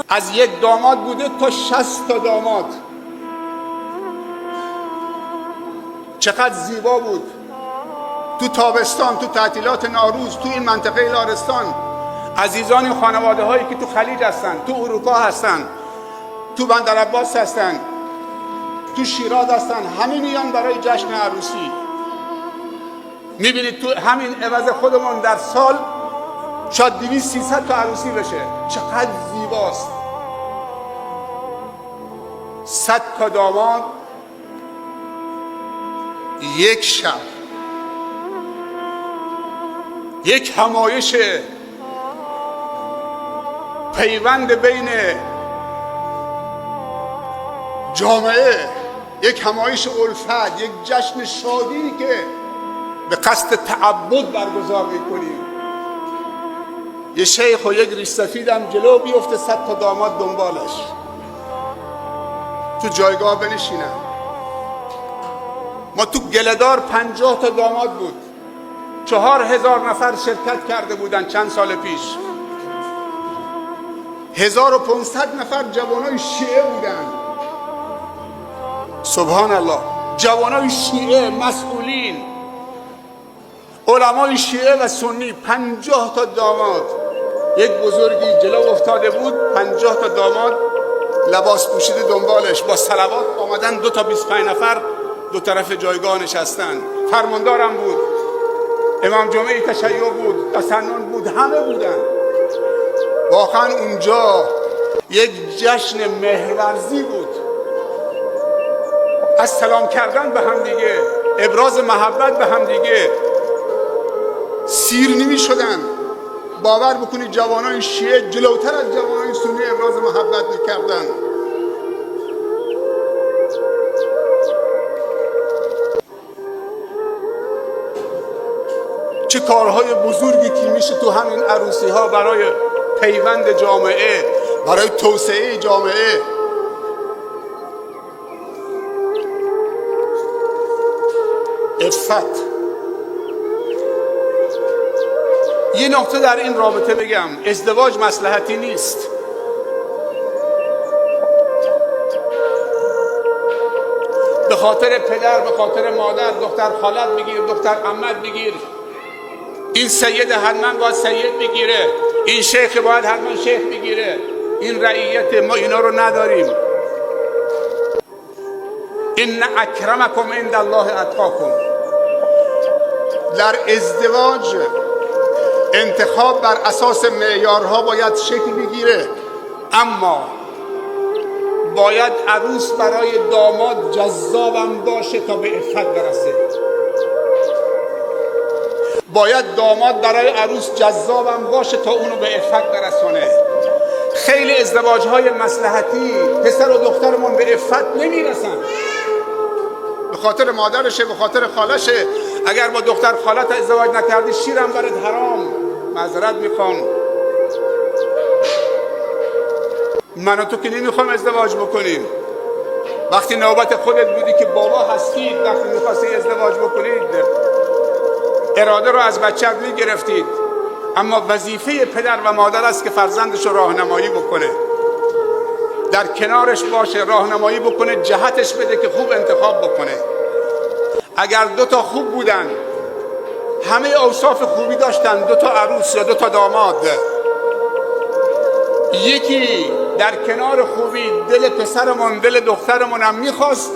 از یک داماد بوده تا 60 تا داماد. چقدر زیبا بود. تو تابستان، تو تعطیلات نوروز، تو این منطقه لارستان، عزیزان خانواده هایی که تو خلیج هستن، تو اروپا هستن، تو بندرعباس هستن، تو شیراز هستن، همه میان برای جشن عروسی. میبینید تو همین عوض خودمون در سال شاید 200-300 تا عروسی بشه. چقدر زیباست. 100 تا داماد یک شب، یک همایش پیوند بین جامعه، یک همایش الفت، یک جشن شادی که به قصد تعبد برگزار میکنیم. یه شیخ و یک ریش سفیدم جلو بیفته، 100 تا داماد دنبالش تو جایگاه بنشینن. ما تو گله‌دار 50 تا داماد بود، 4000 نفر شرکت کرده بودن چند سال پیش. 1500 نفر جوانای شیعه بودن. سبحان الله. جوانای شیعه، مسئولین، علمای شیعه و سنی. 50 تا داماد. یک بزرگی جلو افتاده بود، 50 تا داماد لباس پوشیده دنبالش با صلوات آمدن. 2 تا 25 نفر دو طرف جایگاه نشستن. فرماندارم بود، امام جمعه تشیع بود، تسنن بود، همه بودن. واقعا اونجا یک جشن مهرورزی بود. از سلام کردن به هم دیگه، ابراز محبت به هم دیگه سیر نمی شدن. باور بکنید جوانای شیعه جلوتر از جوانای سنی ابراز محبت میکردن. چه کارهای بزرگی که میشه تو همین عروسی ها برای پیوند جامعه، برای توسعه جامعه. عفت. یه نکته در این رابطه بگم، ازدواج مصلحتی نیست. به خاطر پدر، به خاطر مادر، دختر خالت بگیر، دختر عمت بگیر، این سید حتما باید سید بگیره، این شیخ باید حتما شیخ بگیره. این رعیت ما اینا رو نداریم. ان اکرمکم عند الله اتقاکم. در ازدواج انتخاب بر اساس معیارها باید شکل بگیره، اما باید عروس برای داماد جذابم باشه تا به عفت برسه. باید داماد برای عروس جذابم باشه تا اونو به عفت برسونه. خیلی ازدواجهای مصلحتی پسر و دخترمون به عفت نمیرسن، به خاطر مادرشه، به خاطر خالشه. اگر با دختر خالت ازدواج نکردی شیرم برات حرام. معذرت میخوام، من و تو که نمیخوام ازدواج بکنیم. وقتی نوبت خودت بودی که بابا هستید، وقتی میخواستی ازدواج بکنید اراده رو از بچه میگرفتید، اما وظیفه پدر و مادر است که فرزندش رو راهنمایی بکنه، در کنارش باشه، راهنمایی بکنه، جهتش بده که خوب انتخاب بکنه. اگر 2 تا خوب بودن، همه اوصاف خوبی داشتن، 2 تا عروس یا 2 تا داماد، یکی در کنار خوبی دل پسرمون دل دخترمون هم میخواست،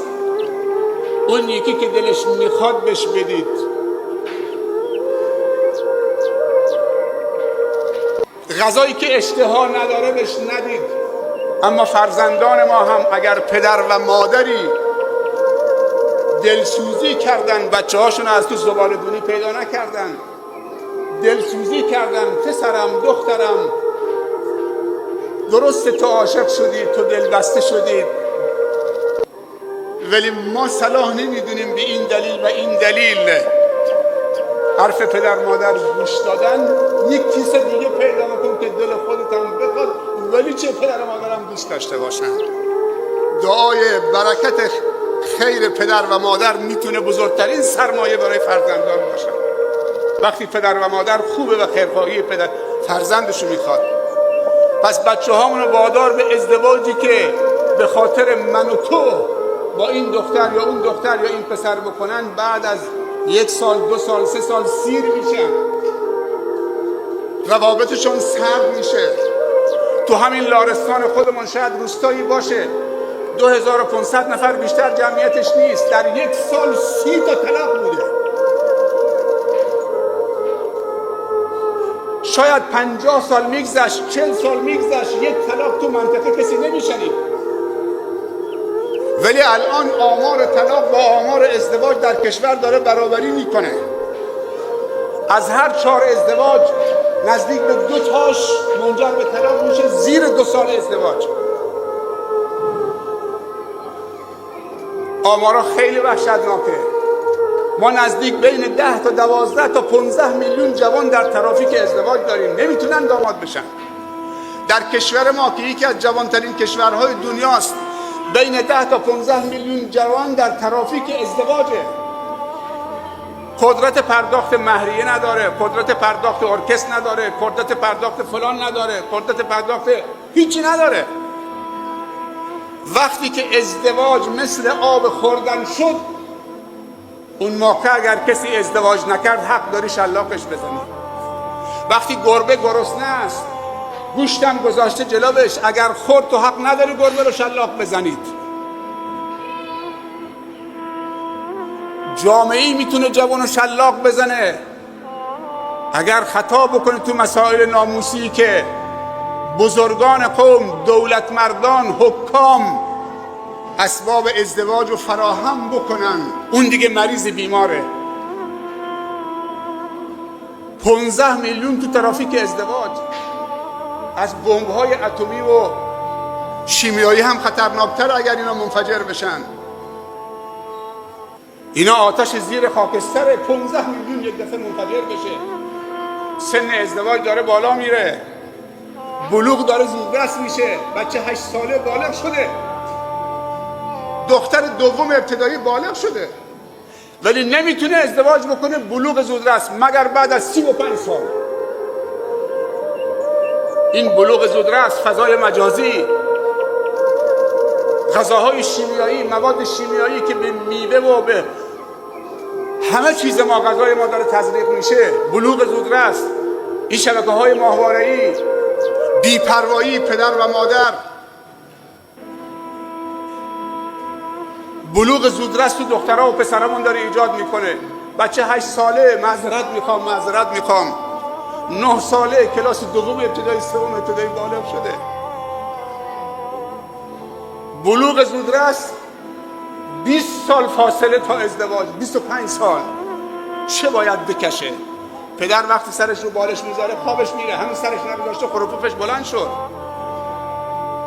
اون یکی که دلش میخواد بهش بدید. غذایی که اشتها نداره بهش ندید. اما فرزندان ما هم اگر پدر و مادری دلسوزی کردن، بچه هاشون از تو زباله‌دونی پیدا نکردن، دلسوزی کردن، پسرم دخترم درست تو عاشق شدید، تو دل بسته شدید، ولی ما صلاح نمیدونیم به این دلیل و این دلیل حرف پدر مادر گوش دادن، یک چیز دیگه پیدا بکن که دل خودت هم بخواد، ولی چه پدر مادرم دوست داشته باشن. دعای برکت خیر پدر و مادر میتونه بزرگترین سرمایه برای فرزندان باشه. وقتی پدر و مادر خوبه و خیرخواهی پدر فرزندشو میخواد، پس بچه هامونو وادار به ازدواجی که به خاطر من و تو با این دختر یا اون دختر یا این پسر بکنن، بعد از 1 سال 2 سال 3 سال سیر میشن، روابطشون سرد میشه. تو همین لارستان خودمون شاید روستایی باشه 2500 نفر، بیشتر جمعیتش نیست، در 1 سال 30 تا طلاق بوده. شاید 50 سال میگذشت، 40 سال میگذشت، 1 طلاق تو منطقه کسی نمیشنید. ولی الان آمار طلاق با آمار ازدواج در کشور داره برابری میکنه. از هر 4 ازدواج نزدیک به 2 تاش منجر به طلاق میشه زیر 2 سال ازدواج. آمارا خیلی وحشتناکه. ما نزدیک بین 10 تا 12 تا 15 میلیون جوان در ترافیک ازدواج داریم، نمیتونن داماد بشن. در کشور ما که یکی از جوانترین کشورهای دنیاست، بین 10 تا 15 میلیون جوان در ترافیک ازدواجه. قدرت پرداخت مهریه نداره، قدرت پرداخت ارکستر نداره، قدرت پرداخت فلان نداره، قدرت پرداخت هیچی نداره. وقتی که ازدواج مثل آب خوردن شد، اون موقع اگر کسی ازدواج نکرد حق داری شلاقش بزنی. وقتی گربه گرسنه است، گوشتم گذاشته جلوش، اگر خورد تو حق نداری گربه رو شلاق بزنید. جامعه‌ای میتونه جوانو شلاق بزنه اگر خطا بکنه تو مسائل ناموسی که بزرگان قوم، دولتمردان، حکام اسباب ازدواج رو فراهم بکنن. اون دیگه مریض بیماره. 15 میلیون تو ترافیک ازدواج. از بمب‌های اتمی و شیمیایی هم خطرناکتر اگر اینا منفجر بشن. اینا آتش زیر خاکستره. 15 میلیون یک دفعه منفجر بشه. سن ازدواج داره بالا میره، بلوغ داره زودرس میشه. بچه 8 ساله بالغ شده، دختر دوم ابتدایی بالغ شده، ولی نمیتونه ازدواج بکنه بلوغ زودرس مگر بعد از 35 سال. این بلوغ زودرس، فضای مجازی، غذاهای شیمیایی، مواد شیمیایی که به میوه و به همه چیز ما، غذای ما داره تزریق میشه، بلوغ زودرس، این شبکه‌های ماهواره‌ای، بی‌پروایی پدر و مادر، بلوغ زودرس تو دخترها و پسرمون داره ایجاد میکنه. بچه 8 ساله معذرت میخوام 9 ساله کلاس دوم ابتدایی، سوم ابتدایی بالغ شده. بلوغ زودرس 20 سال فاصله تا ازدواج، 25 سال. چه باید بکشه؟ پدر وقتی سرش رو بالش میذاره خوابش میره، همین سرش نگذاشته خروپوفش بلند شد.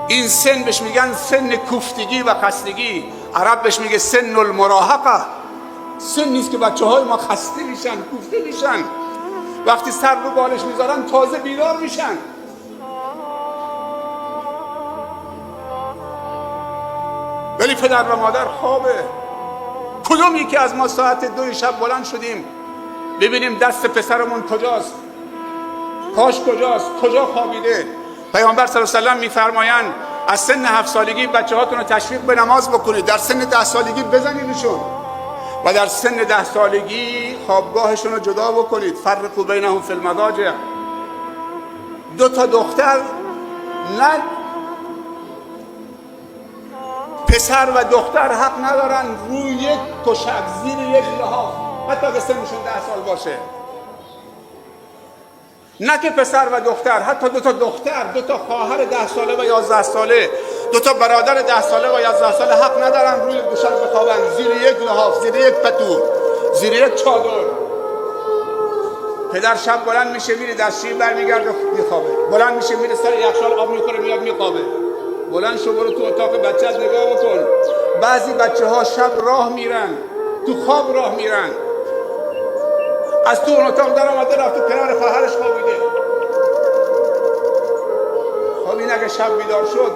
این سن بهش میگن سن کوفتگی و خستگی. عرب بهش میگه سن المراهقه. سن نیست که بچه های ما خسته میشن، کوفته میشن. وقتی سر رو بالش میذارن تازه بیدار میشن. ولی پدر و مادر خوابه. کدوم یکی از ما ساعت 2 شب بلند شدیم ببینیم دست پسرمون کجاست، پاش کجاست، کجا خوابیده؟ پیامبر صلی الله علیه و سلم میفرمایند از سن 7 سالگی بچه هاتون رو تشویق به نماز بکنید، در سن 10 سالگی بزنیدشون و در سن 10 سالگی خوابگاهشون رو جدا بکنید. فرقوا بینهم فی المضاجع. 2 تا دختر، نه پسر و دختر حق ندارن روی یک تشک زیر یک لحاف، حتی که سنشون 10 سال باشه. نه که پسر و دختر، حتی 2 تا دختر، 2 تا خواهر 10 ساله و 11 ساله، 2 تا برادر 10 ساله و 11 ساله حق ندارن روی دوشک بخوابن، زیر یک لحاف، زیر یک پتو، زیر یک چادر. پدر شب بلند میشه میره دستشویی برمیگرده میخوابه، بلند میشه میره سر یخچال آب میخوره میاد میخوابه. بلند شو برو تو اتاق بچه‌ت نگاه بکن. بعضی بچه ها شب راه میرن، تو خواب راه میرن، از تو اون اتاق در آمده رفته کنار خواهرش خوابیده. خب این اگه شب بیدار شد،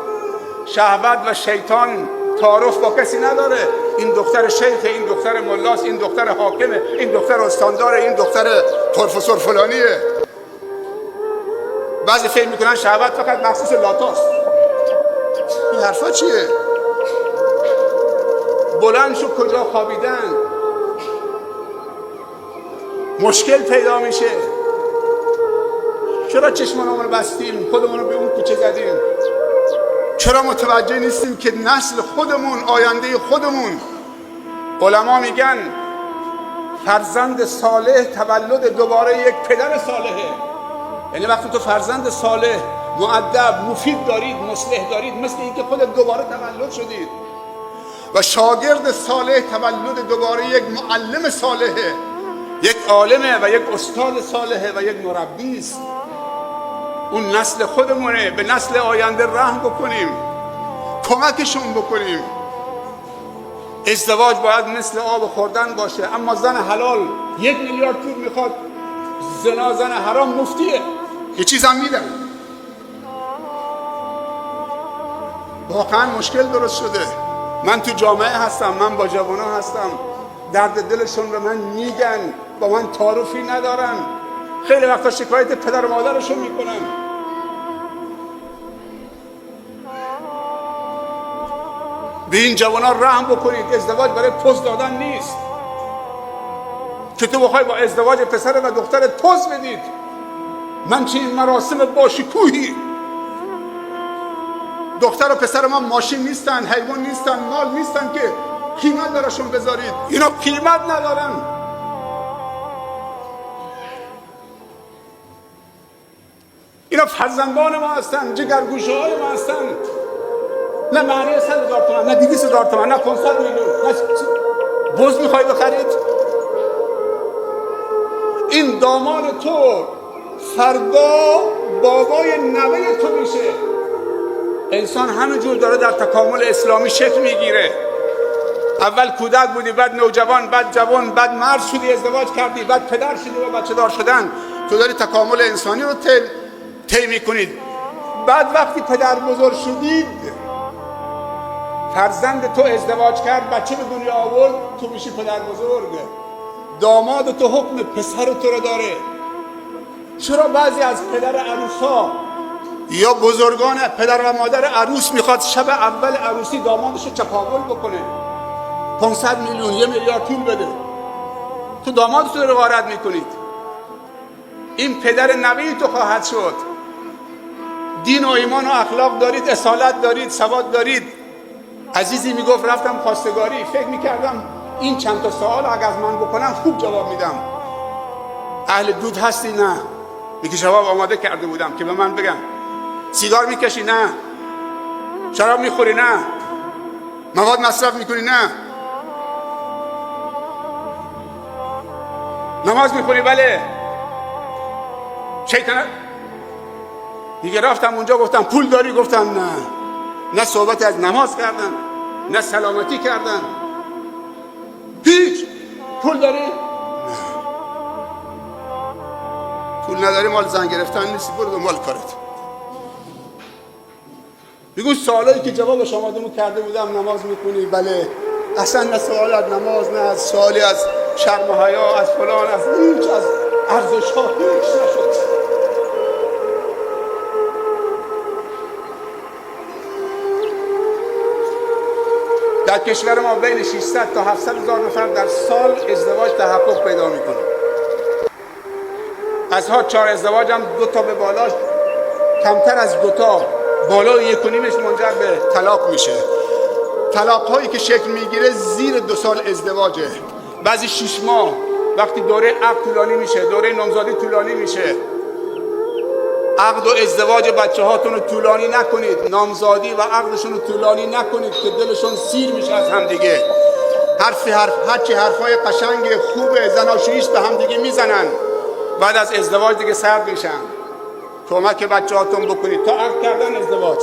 شهوت و شیطان تعارف با کسی نداره. این دختر شیخه، این دختر ملاست، این دختر حاکمه، این دختر استانداره، این دختر پروفسور فلانیه. بعضی فکر میکنن شهوت فقط مخصوص لاتاست. این حرفا چیه؟ بلند شو کجا خوابیدن، مشکل پیدا میشه. چرا چشمانمون رو بستیم، خودمون رو به اون کوچه زدیم؟ چرا متوجه نیستیم که نسل خودمون، آینده خودمون، علما میگن فرزند صالح تولد دوباره یک پدر صالحه. یعنی وقتی تو فرزند صالح، مؤدب، مفید دارید، مصلح دارید، مثل اینکه خودت دوباره تولد شدید. و شاگرد صالح تولد دوباره یک معلم صالحه، یک عالمه و یک استاد صالحه و یک مربی است. اون نسل خودمونه. به نسل آینده رحم بکنیم، کمکشون بکنیم. ازدواج باید مثل آب خوردن باشه. اما زن حلال 1 میلیارد پول میخواد، زن حرام مفتیه، یه چیزم میدن. واقعا مشکل درست شده. من تو جامعه هستم، من با جوانا هستم، درد دلشون رو من میگن، با من تعارفی ندارن، خیلی وقتا شکایت پدر و مادرشون میکنن. به این جوانا رحم بکنید. ازدواج برای پوز دادن نیست که تو بخوای با ازدواج پسر و دخترت پوز بدید. من چه این مراسم باشکوهی. دختر و پسر ما ماشین نیستن، حیوان نیستن، مال نیستن که قیمت براشون بذارید. اینا قیمت ندارن. اینا فرزندان ما هستن، جگرگوشه های ما هستن. نه معنی 100,000 تومان، نه 200,000 تومان، نه 500 میلیون، نه بز میخوای بخرید. این داماد تو فردا بابای نوه تو میشه. انسان همینجور داره در تکامل اسلامی شکل میگیره. اول کودک بودی، بعد نوجوان، بعد جوان، بعد مرد شدی، ازدواج کردی، بعد پدر شدی و بچه دار شدن. تو داری تکامل انسانی رو طی میکنید. بعد وقتی پدر بزرگ شدید، فرزند تو ازدواج کرد، بچه به دنیا آورد، تو میشی پدر بزرگ. داماد تو حکم پسر تو رو داره. چرا بعضی از پدر عروسا یا بزرگان پدر و مادر عروس میخواد شب اول عروسی دامادش رو چپاول بکنه، 500 میلیون، 1 میلیارد پول بده؟ تو دامادت رو غارت میکنید. این پدر نوی تو خواهد شد. دین و ایمان و اخلاق دارید، اصالت دارید، سواد دارید. عزیزی میگفت رفتم خواستگاری، فکر میکردم این چند تا سوال اگه از من بکنم خوب جواب میدم. اهل دود هستی؟ نه. میگه جواب آماده کرده بودم که به من بگم. سیگار میکشی؟ نه. شراب میخوری؟ نه. مواد مصرف میکنی؟ نه. نماز میخونی؟ بله. شیطان دیگه رفتم اونجا گفتم پول داری؟ گفتم نه. نه صحبت از نماز کردن، نه سلامتی کردن، هیچ. پول داری؟ نه. پول نداری مال زن گرفتن نیستی، برو دنبال کارت. بگو سوالایی که جوابش آماده کرده بودم. نماز میخونی؟ بله. اصلا نه سوال از نماز، نه از سوالی از شرم و حیا، از فلان، از هیچ، از ارزش ها هیچ نشد. در کشور ما بین 600 تا 700,000 نفر در سال ازدواج تحقق پیدا میکنه. از ها 4 ازدواج هم 2 تا به بالاش، کمتر از 2 تا بالای 1.5 منجر به طلاق میشه. طلاق هایی که شکل میگیره زیر 2 سال ازدواجه. بعضی 6 ماه. وقتی دوره عقد طولانی میشه، دوره نامزادی طولانی میشه. عقد و ازدواج بچه هاتون رو طولانی نکنید. نامزادی و عقدشون رو طولانی نکنید که دلشون سیر میشه از همدیگه. هرچی حرفای قشنگ خوب زناشوییست به همدیگه میزنن، بعد از ازدواج دیگه سرد میشن. کمک بچه هاتون بکنید تا عقد کردن ازدواج.